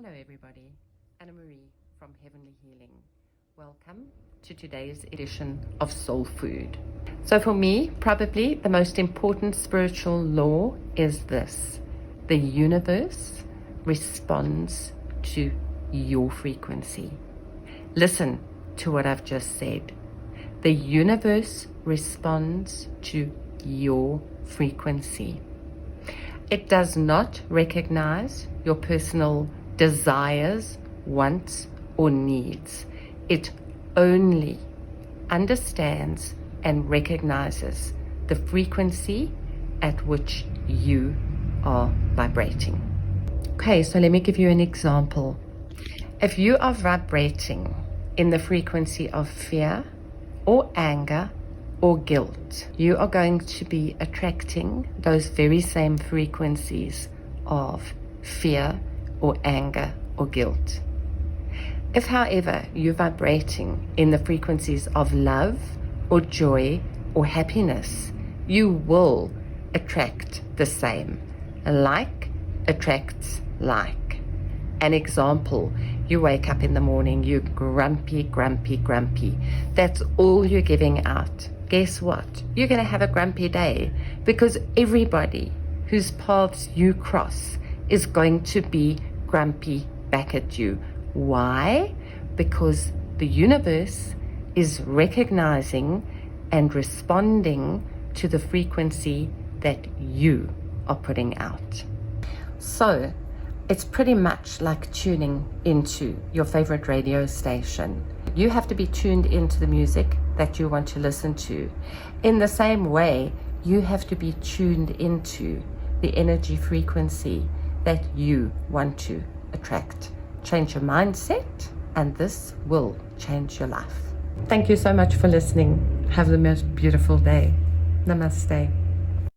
Hello everybody, Anna Marie from Heavenly Healing. Welcome to today's edition of Soul Food. So for me, probably the most important spiritual law is this: the universe responds to your frequency. Listen to what I've just said. The universe responds to your frequency. It does not recognize your personal desires, wants, or needs. It only understands and recognizes the frequency at which you are vibrating. Okay, so let me give you an example. If you are vibrating in the frequency of fear or anger or guilt, you are going to be attracting those very same frequencies of fear or anger or guilt. If, however, you're vibrating in the frequencies of love or joy or happiness, you will attract the same. Like attracts like. An example, you wake up in the morning, you're grumpy. That's all you're giving out. Guess what? You're going to have a grumpy day, because everybody whose paths you cross is going to be grumpy back at you. Why? Because the universe is recognizing and responding to the frequency that you are putting out. So it's pretty much like tuning into your favorite radio station. You have to be tuned into the music that you want to listen to. In the same way, you have to be tuned into the energy frequency that you want to attract. Change your mindset, and this will change your life. Thank you so much for listening. Have the most beautiful day. Namaste.